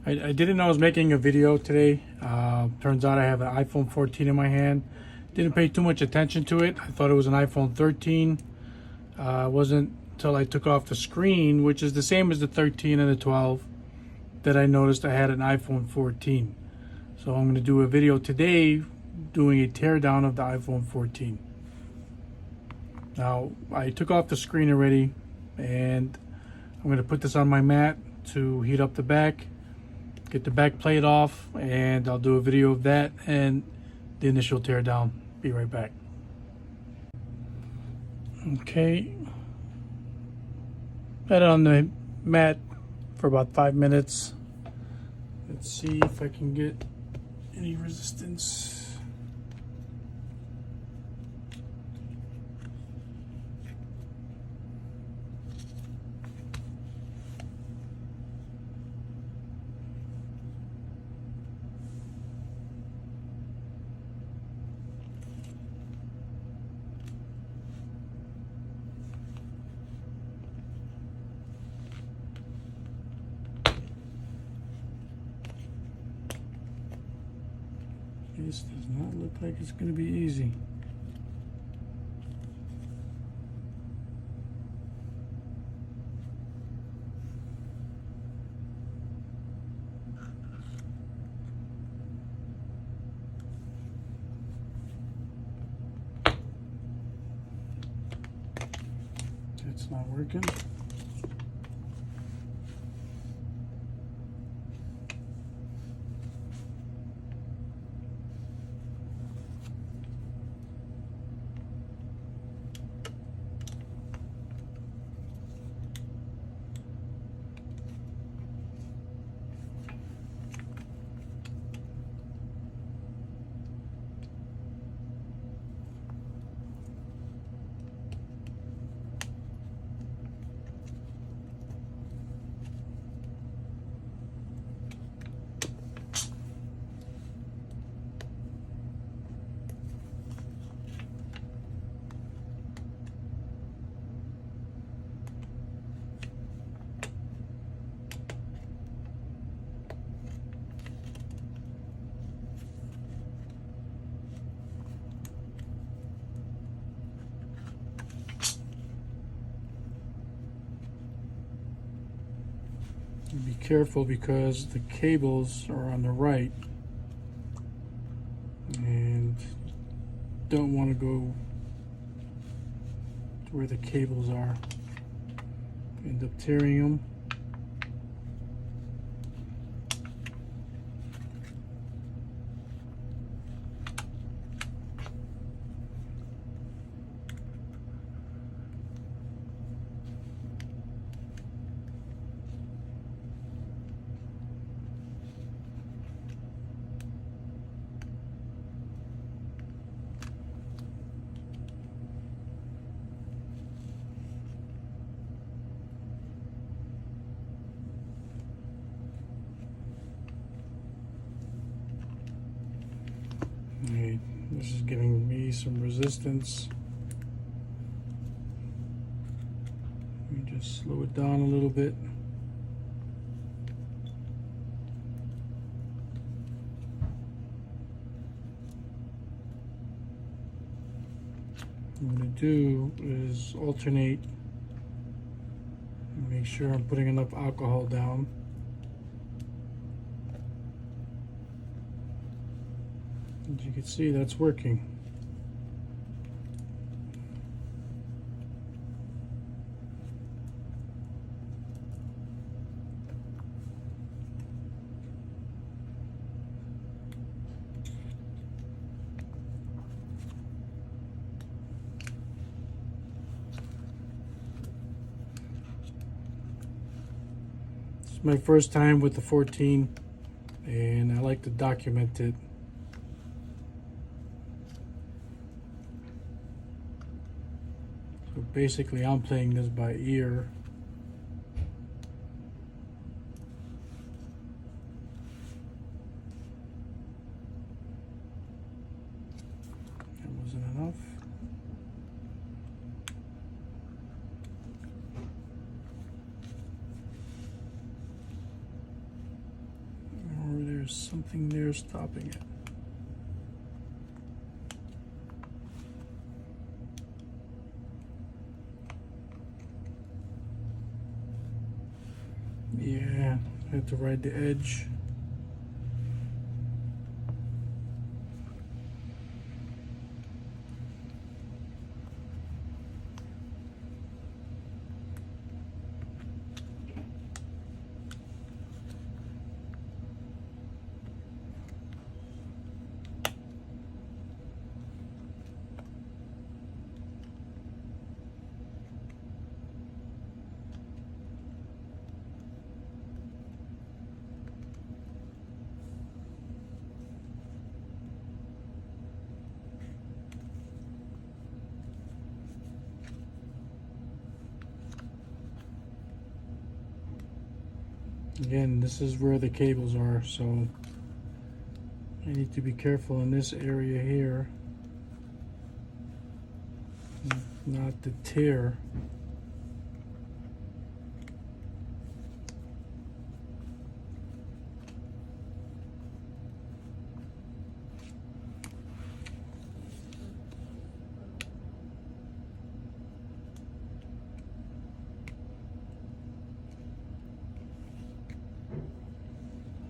I didn't know I was making a video today. Turns out I have an iPhone 14 in my hand. Didn't pay too much attention to it. I thought it was an iPhone 13. It wasn't until I took off the screen, which is the same as the 13 and the 12, that I noticed I had an iPhone 14. So I'm going to do a video today doing a teardown of the iPhone 14. Now, I took off the screen already, and I'm going to put this on my mat to heat up the back, get the back plate off, and I'll do a video of that and the initial teardown. Be right back. Okay, had it on the mat for about 5 minutes. Let's see if I can get any resistance. This does not look like it's going to be easy. It's not working. Be careful because the cables are on the right and don't want to go to where the cables are. End up tearing them. Okay, this is giving me some resistance. Let me just slow it down a little bit. What I'm going to do is alternate and make sure I'm putting enough alcohol down. As you can see, that's working. It's my first time with the 14, and I like to document it. So basically I'm playing this by ear. That wasn't enough. there's something there stopping it. Yeah, I have to ride the edge. Again, this is where the cables are, so I need to be careful in this area here not to tear.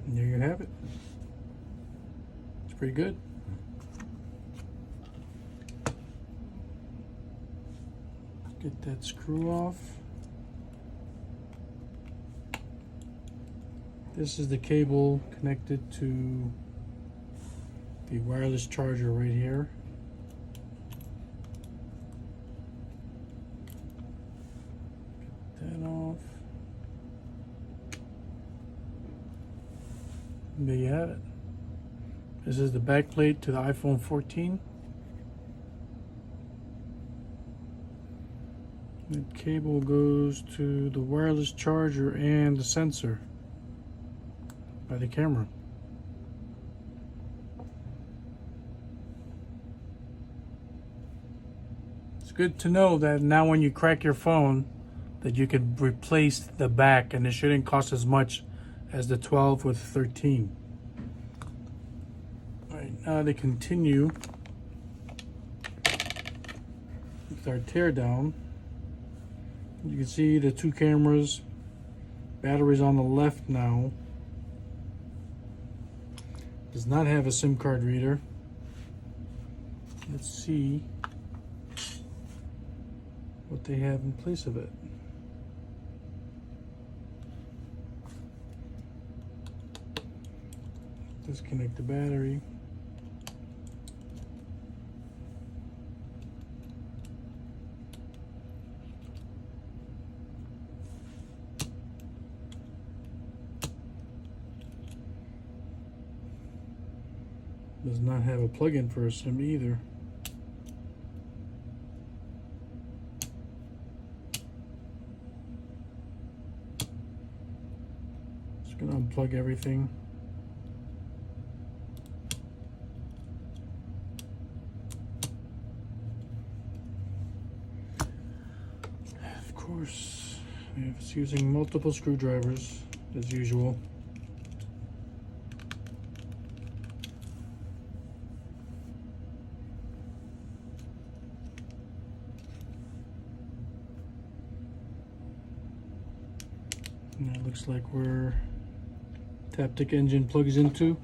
And there you have it. It's pretty good. Get that screw off. This is the cable connected to the wireless charger right here. Get that off. And there you have it. This is the back plate to the iPhone 14. The cable goes to the wireless charger and the sensor by the camera. It's good to know that now when you crack your phone that you can replace the back and it shouldn't cost as much as the 12 with 13. Alright, now to continue with our teardown. You can see the two cameras, batteries on the left now. Does not have a SIM card reader. Let's see what they have in place of it. Disconnect the battery. Does not have a plug-in for a SIM either. Just gonna unplug everything. Of course, it's using multiple screwdrivers as usual. And it looks like where Taptic engine plugs into.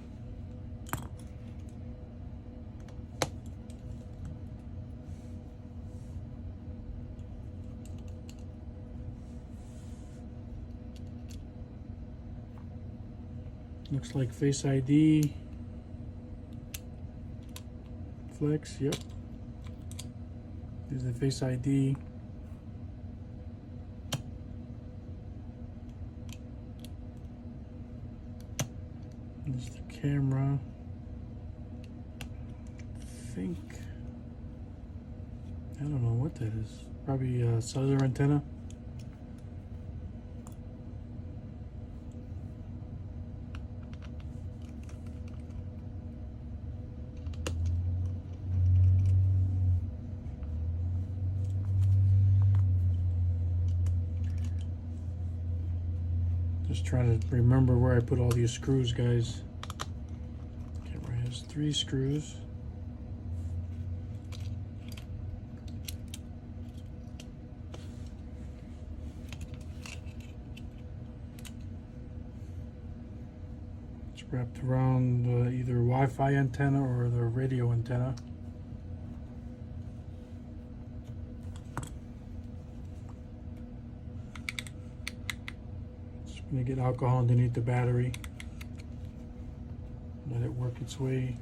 Looks like Face ID. Flex, yep. There's the Face ID. There's the camera. I don't know what that is. Probably a cellular antenna. Just trying to remember where I put all these screws, guys. There's 3 screws. It's wrapped around either Wi-Fi antenna or the radio antenna. Just gonna get alcohol underneath the battery. Let it work its way.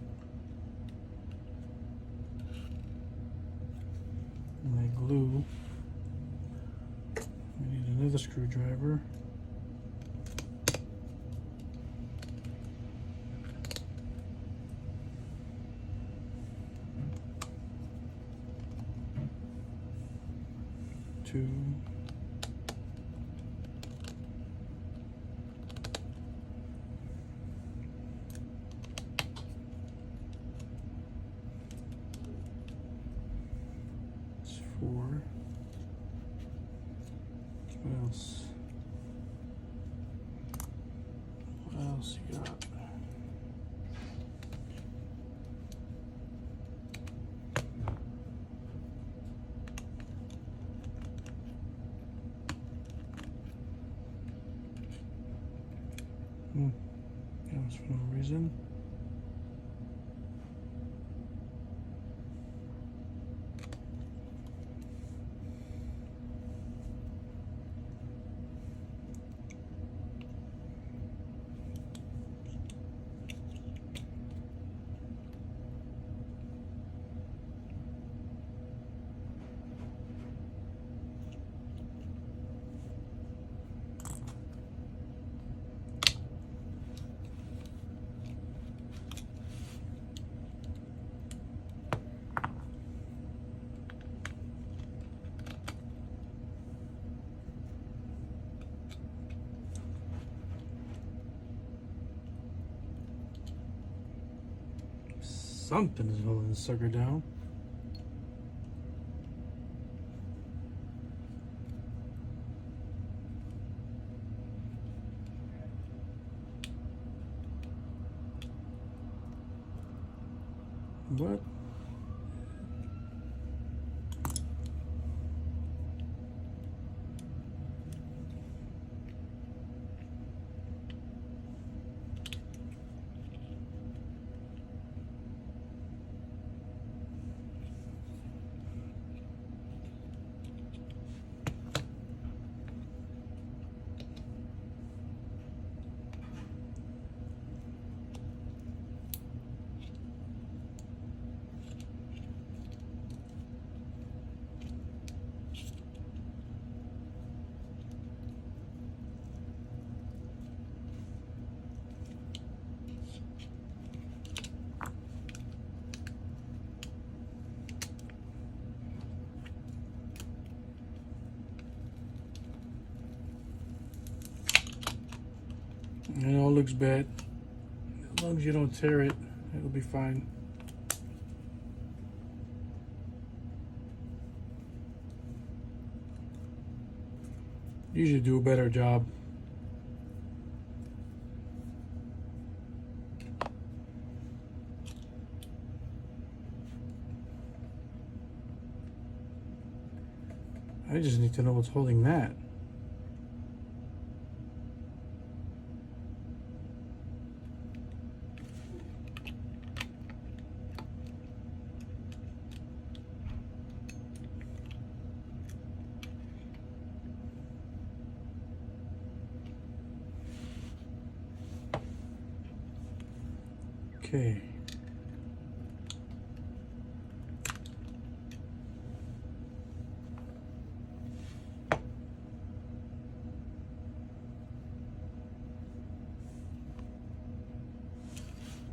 And then glue. We need another screwdriver. Two. It's 4. What else? What else you got? That was for no reason. Something is holding the sucker down. What? It all looks bad. As long as you don't tear it, it'll be fine. Usually do a better job. I just need to know what's holding that. Okay.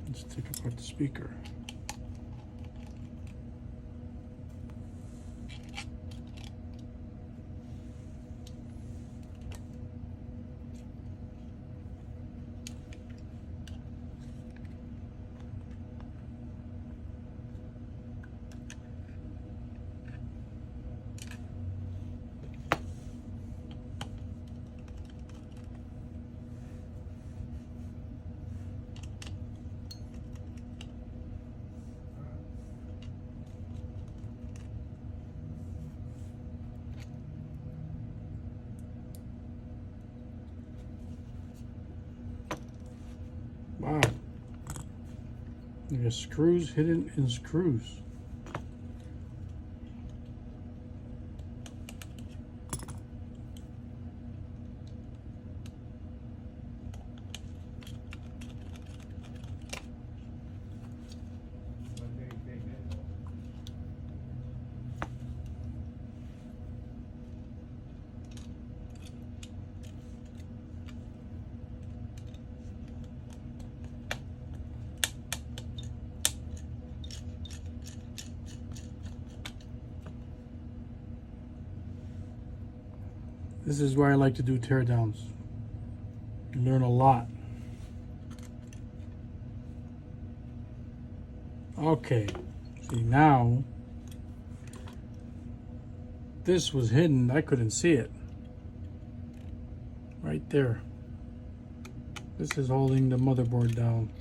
Let's take apart the speaker. There's screws hidden in screws. This is why I like to do teardowns. You learn a lot. Okay, see now, this was hidden, I couldn't see it. Right there. This is holding the motherboard down.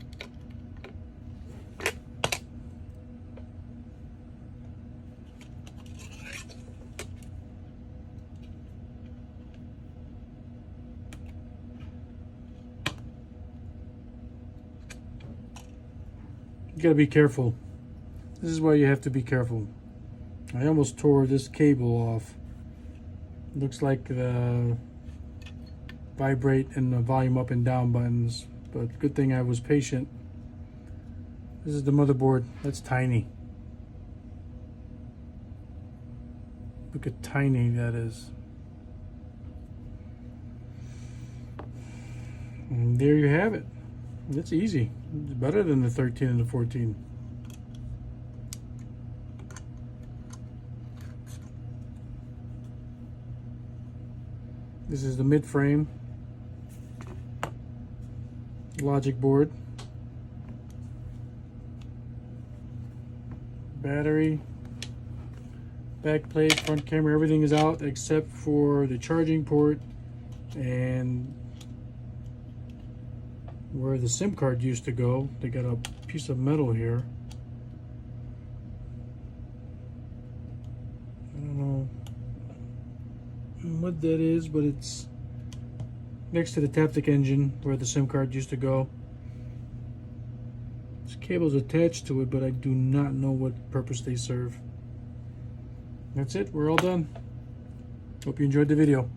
You gotta be careful. This is why you have to be careful. I almost tore this cable off. Looks like the vibrate and the volume up and down buttons, but good thing I was patient. This is the motherboard. That's tiny. Look how tiny that is. And there you have it. It's easy. It's better than the 13 and the 14. This is the mid-frame logic board. Battery, back plate, front camera, everything is out except for the charging port and where the SIM card used to go. They got a piece of metal here. I don't know what that is, but it's next to the Taptic engine where the SIM card used to go. This cable's attached to it, but I do not know what purpose they serve. That's it, we're all done. Hope you enjoyed the video.